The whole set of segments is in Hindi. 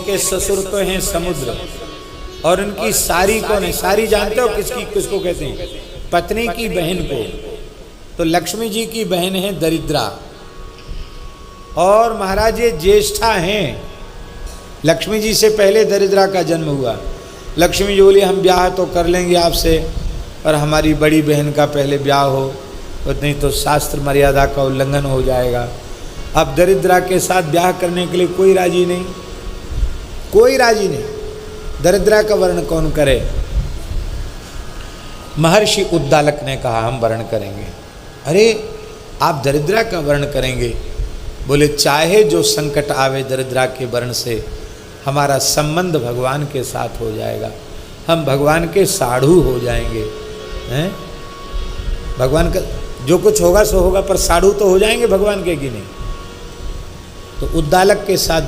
इनके ससुर तो हैं समुद्र, और इनकी सारी कौन है? सारी जानते हो किसकी, किसको कहते हैं? पत्नी की बहन को। तो लक्ष्मी जी की बहन है दरिद्रा, और महाराज ये ज्येष्ठा हैं। लक्ष्मी जी से पहले दरिद्रा का जन्म हुआ। लक्ष्मी जी बोली हम ब्याह तो कर लेंगे आपसे, पर हमारी बड़ी बहन का पहले ब्याह हो, और नहीं तो शास्त्र मर्यादा का उल्लंघन हो जाएगा। अब दरिद्रा के साथ ब्याह करने के लिए कोई राजी नहीं, कोई राजी नहीं। दरिद्रा का वर्ण कौन करे? महर्षि उद्दालक ने कहा हम वर्ण करेंगे। अरे आप दरिद्रा का वर्ण करेंगे? बोले चाहे जो संकट आवे दरिद्रा के वर्ण से, हमारा संबंध भगवान के साथ हो जाएगा, हम भगवान के साढ़ू हो जाएंगे। हैं? भगवान का जो कुछ होगा सो होगा, पर साढ़ू तो हो जाएंगे भगवान के कि नहीं? तो उद्दालक के साथ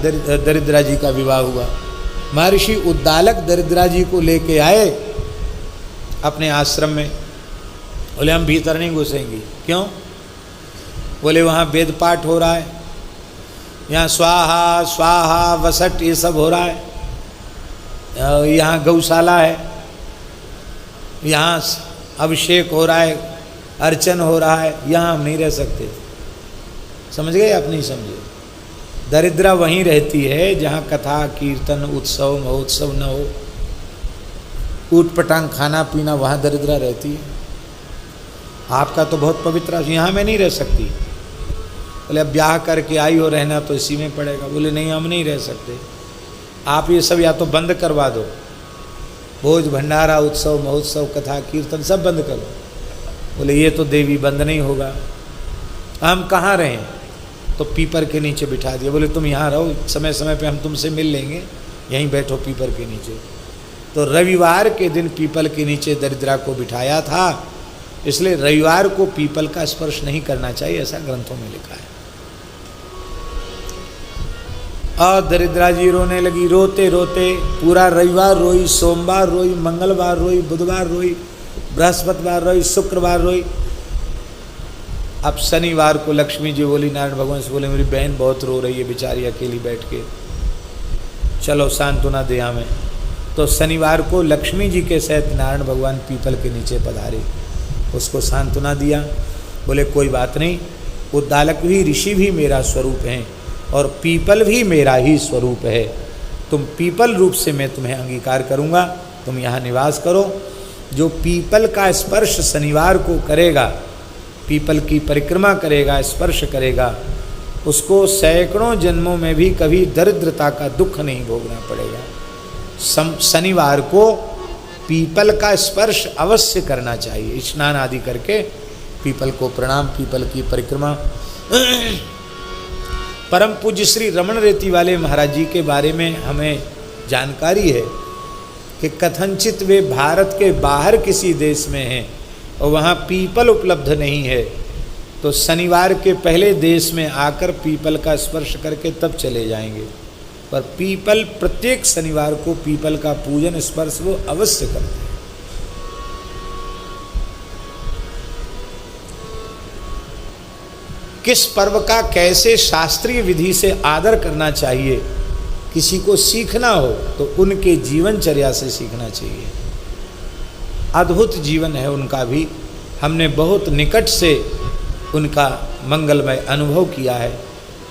दरिद्रा जी का विवाह हुआ। महर्षि उद्दालक दरिद्रा जी को लेके आए अपने आश्रम में। बोले हम भीतर नहीं घुसेंगे। क्यों? बोले वहाँ वेद पाठ हो रहा है, यहाँ स्वाहा स्वाहा वसट ये सब हो रहा है, यहाँ गौशाला है, यहाँ अभिषेक हो रहा है, अर्चन हो रहा है, यहाँ हम नहीं रह सकते। समझ गए? आप नहीं समझे? दरिद्रा वहीं रहती है जहाँ कथा कीर्तन उत्सव महोत्सव न हो, ऊट पटांग खाना पीना, वहाँ दरिद्रा रहती है। आपका तो बहुत पवित्र, यहाँ मैं नहीं रह सकती। बोले अब ब्याह करके आई हो, रहना तो इसी में पड़ेगा। बोले नहीं हम नहीं रह सकते, आप ये सब या तो बंद करवा दो, भोज भंडारा उत्सव महोत्सव कथा कीर्तन सब बंद करो। बोले ये तो देवी बंद नहीं होगा, हम कहाँ रहें? तो पीपर के नीचे बिठा दिया। बोले तुम यहाँ रहो, समय समय पे हम तुमसे मिल लेंगे, यहीं बैठो पीपर के नीचे। तो रविवार के दिन पीपल के नीचे दरिद्रा को बिठाया था, इसलिए रविवार को पीपल का स्पर्श नहीं करना चाहिए, ऐसा ग्रंथों में लिखा है। और दरिद्रा जी रोने लगी, रोते रोते पूरा रविवार रोई, सोमवार रोई, मंगलवार रोई, बुधवार रोई, बृहस्पतिवार रोई, शुक्रवार रोई। अब शनिवार को लक्ष्मी जी बोली, नारायण भगवान से बोले मेरी बहन बहुत रो रही है बेचारी अकेली बैठ के, चलो सांत्वना दे हमें। तो शनिवार को लक्ष्मी जी के सहित नारायण भगवान पीपल के नीचे पधारे, उसको सांत्वना दिया। बोले कोई बात नहीं, उद्दालक भी ऋषि भी मेरा स्वरूप हैं और पीपल भी मेरा ही स्वरूप है, तुम पीपल रूप से मैं तुम्हें अंगीकार करूँगा, तुम यहाँ निवास करो। जो पीपल का स्पर्श शनिवार को करेगा, पीपल की परिक्रमा करेगा, स्पर्श करेगा, उसको सैकड़ों जन्मों में भी कभी दरिद्रता का दुख नहीं भोगना पड़ेगा। शनिवार को पीपल का स्पर्श अवश्य करना चाहिए, स्नान आदि करके पीपल को प्रणाम, पीपल की परिक्रमा। परम पूज्य श्री रमण रेती वाले महाराज जी के बारे में हमें जानकारी है कि कथनचित वे भारत के बाहर किसी देश में हैं और वहाँ पीपल उपलब्ध नहीं है, तो शनिवार के पहले देश में आकर पीपल का स्पर्श करके तब चले जाएंगे। पर पीपल प्रत्येक शनिवार को पीपल का पूजन स्पर्श वो अवश्य करते हैं। किस पर्व का कैसे शास्त्रीय विधि से आदर करना चाहिए, किसी को सीखना हो तो उनके जीवनचर्या से सीखना चाहिए। अद्भुत जीवन है उनका भी, हमने बहुत निकट से उनका मंगलमय अनुभव किया है।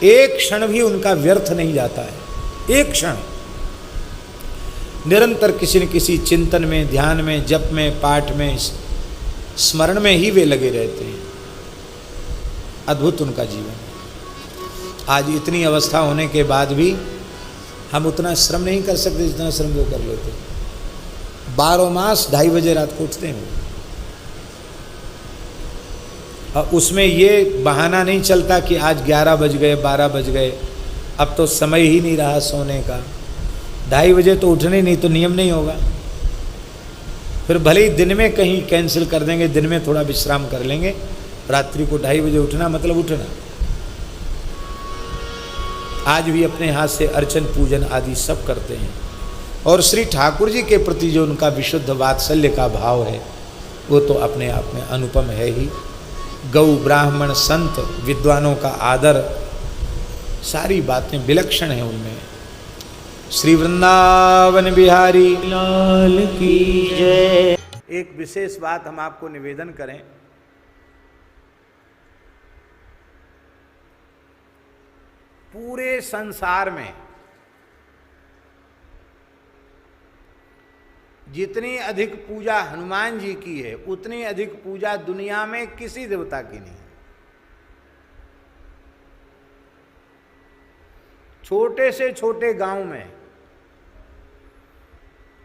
एक क्षण भी उनका व्यर्थ नहीं जाता है, एक क्षण। निरंतर किसी न किसी चिंतन में, ध्यान में, जप में, पाठ में, स्मरण में ही वे लगे रहते हैं। अद्भुत उनका जीवन। आज इतनी अवस्था होने के बाद भी हम उतना श्रम नहीं कर सकते जितना श्रम वो कर लेते। 12 मास 2:30 बजे रात को उठते हैं और उसमें ये बहाना नहीं चलता कि आज 11 बज गए, 12 बज गए, अब तो समय ही नहीं रहा सोने का। 2:30 बजे तो उठने नहीं तो नियम नहीं होगा। फिर भले ही दिन में कहीं कैंसिल कर देंगे, दिन में थोड़ा विश्राम कर लेंगे, रात्रि को 2:30 बजे उठना मतलब उठना। आज भी अपने हाथ से अर्चन पूजन आदि सब करते हैं। और श्री ठाकुर जी के प्रति जो उनका विशुद्ध वात्सल्य का भाव है वो तो अपने आप में अनुपम है ही। गौ ब्राह्मण संत विद्वानों का आदर, सारी बातें विलक्षण हैं उनमें। श्री वृंदावन बिहारी लाल की जय। एक विशेष बात हम आपको निवेदन करें, पूरे संसार में जितनी अधिक पूजा हनुमान जी की है, उतनी अधिक पूजा दुनिया में किसी देवता की नहीं है। छोटे से छोटे गांव में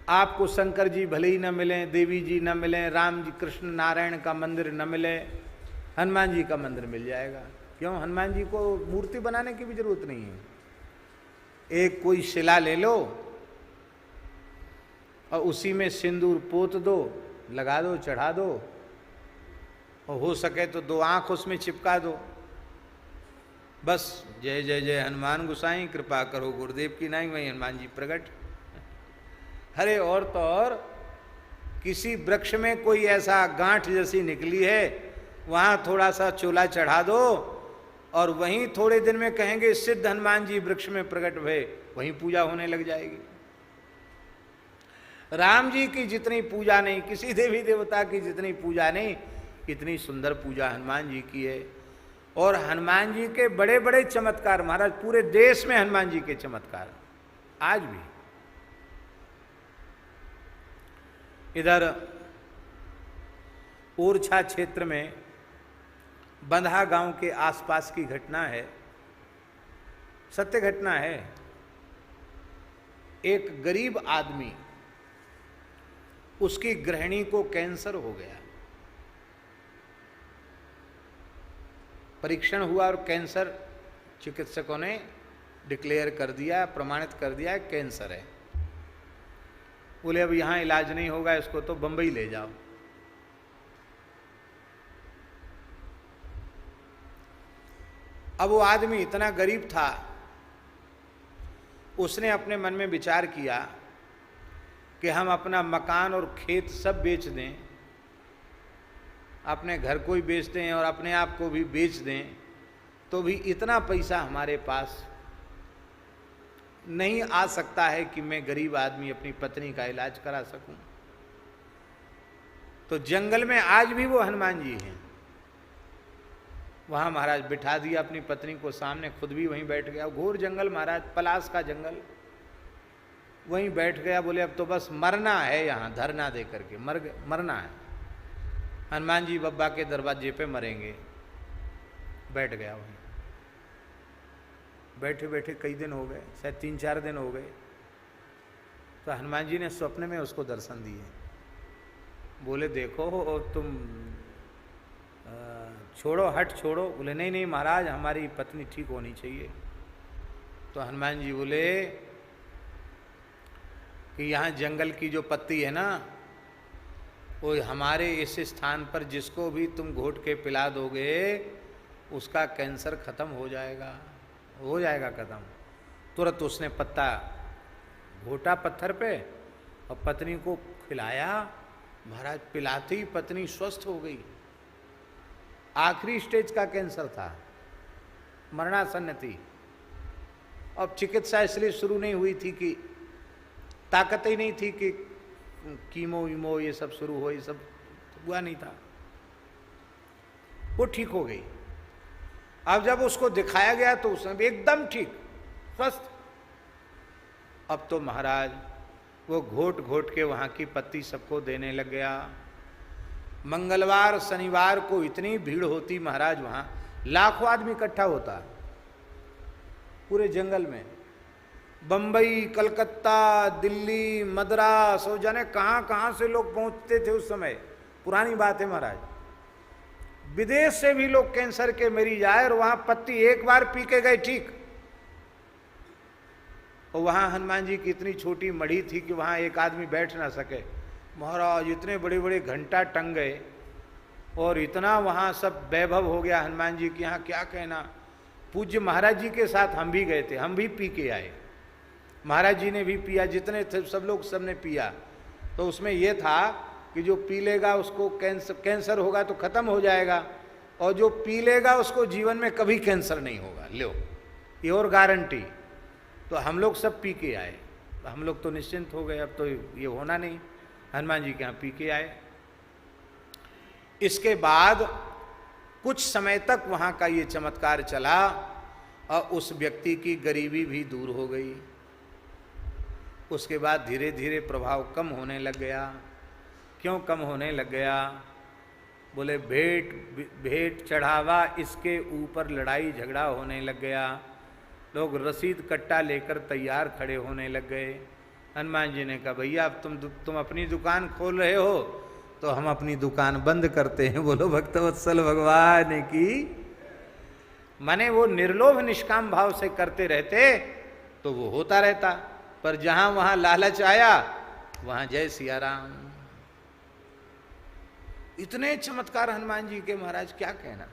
आपको शंकर जी भले ही न मिलें, देवी जी न मिलें, राम जी कृष्ण नारायण का मंदिर न मिले, हनुमान जी का मंदिर मिल जाएगा। क्यों? हनुमान जी को मूर्ति बनाने की भी जरूरत नहीं है। एक कोई शिला ले लो और उसी में सिंदूर पोत दो, लगा दो, चढ़ा दो, और हो सके तो 2 आंख उसमें चिपका दो। बस जय जय जय हनुमान गोसाई, कृपा करो गुरुदेव की नाई, वही हनुमान जी प्रकट। अरे और तो और किसी वृक्ष में कोई ऐसा गांठ जैसी निकली है, वहां थोड़ा सा चोला चढ़ा दो और वहीं थोड़े दिन में कहेंगे सिद्ध हनुमान जी वृक्ष में प्रकट भये, वहीं पूजा होने लग जाएगी। राम जी की जितनी पूजा नहीं, किसी देवी देवता की जितनी पूजा नहीं, इतनी सुंदर पूजा हनुमान जी की है। और हनुमान जी के बड़े बड़े चमत्कार, महाराज पूरे देश में हनुमान जी के चमत्कार आज भी। इधर ओरछा क्षेत्र में बंधा गांव के आसपास की घटना है, सत्य घटना है। एक गरीब आदमी, उसकी गृहिणी को कैंसर हो गया। परीक्षण हुआ और कैंसर चिकित्सकों ने डिक्लेयर कर दिया, प्रमाणित कर दिया कैंसर है। बोले अब यहां इलाज नहीं होगा, इसको तो बंबई ले जाओ। अब वो आदमी इतना गरीब था, उसने अपने मन में विचार किया कि हम अपना मकान और खेत सब बेच दें, अपने घर को ही बेच दें और अपने आप को भी बेच दें, तो भी इतना पैसा हमारे पास नहीं आ सकता है कि मैं गरीब आदमी अपनी पत्नी का इलाज करा सकूं। तो जंगल में आज भी वो हनुमान जी हैं। वहां महाराज बिठा दिया अपनी पत्नी को सामने, खुद भी वहीं बैठ गया। घोर जंगल महाराज, पलास का जंगल, वहीं बैठ गया। बोले अब तो बस मरना है, यहाँ धरना दे करके मरना है। हनुमान जी बब्बा के दरवाजे पे मरेंगे। बैठ गया वहीं। बैठे बैठे कई दिन हो गए, शायद 3-4 दिन हो गए। तो हनुमान जी ने स्वप्न में उसको दर्शन दिए। बोले देखो तुम छोड़ो, हट छोड़ो। बोले नहीं नहीं महाराज, हमारी पत्नी ठीक होनी चाहिए। तो हनुमान जी बोले कि यहाँ जंगल की जो पत्ती है ना, वो हमारे इस स्थान पर जिसको भी तुम घोट के पिला दोगे, उसका कैंसर खत्म हो जाएगा, हो जाएगा खत्म। तुरंत उसने पत्ता घोटा पत्थर पे और पत्नी को खिलाया। महाराज पिलाते ही पत्नी स्वस्थ हो गई। आखिरी स्टेज का कैंसर था, मरणासन्न थी। अब चिकित्सा इसलिए शुरू नहीं हुई थी कि ताकत ही नहीं थी कि कीमो वीमो ये सब शुरू हो, ये सब हुआ नहीं था। वो ठीक हो गई। अब जब उसको दिखाया गया तो उसने भी एकदम ठीक, स्वस्थ। अब तो महाराज वो घोट घोट के वहाँ की पत्ती सबको देने लग गया। मंगलवार शनिवार को इतनी भीड़ होती महाराज, वहाँ लाखों आदमी इकट्ठा होता पूरे जंगल में। बंबई, कलकत्ता, दिल्ली, मद्रास और जाने कहाँ कहाँ से लोग पहुँचते थे उस समय। पुरानी बात है महाराज। विदेश से भी लोग कैंसर के मरीज आए और वहाँ पत्ती एक बार पी के गए ठीक। और वहाँ हनुमान जी की इतनी छोटी मढ़ी थी कि वहाँ एक आदमी बैठ ना सके। महाराज इतने बड़े बड़े घंटा टंग गए और इतना वहाँ सब वैभव हो गया हनुमान जी के यहाँ, क्या कहना। पूज्य महाराज जी के साथ हम भी गए थे, हम भी पी के आए। महाराज जी ने भी पिया, जितने थे सब लोग सबने पिया। तो उसमें यह था कि जो पी लेगा उसको कैंसर होगा तो खत्म हो जाएगा, और जो पी लेगा उसको जीवन में कभी कैंसर नहीं होगा। लो ये और गारंटी। तो हम लोग सब पी के आए। हम लोग तो निश्चिंत हो गए, अब तो ये होना नहीं। हनुमान जी के यहाँ पी के आए। इसके बाद कुछ समय तक वहाँ का ये चमत्कार चला और उस व्यक्ति की गरीबी भी दूर हो गई। उसके बाद धीरे धीरे प्रभाव कम होने लग गया। क्यों कम होने लग गया? बोले भेंट चढ़ावा, इसके ऊपर लड़ाई झगड़ा होने लग गया। लोग रसीद कट्टा लेकर तैयार खड़े होने लग गए। हनुमान जी ने कहा, भैया अब तुम अपनी दुकान खोल रहे हो तो हम अपनी दुकान बंद करते हैं। बोलो भक्तवत्सल भगवान की। माने वो निर्लोभ निष्काम भाव से करते रहते तो वो होता रहता, पर जहां वहां लालच आया वहां जय सिया राम। इतने चमत्कार हनुमान जी के, महाराज क्या कहना।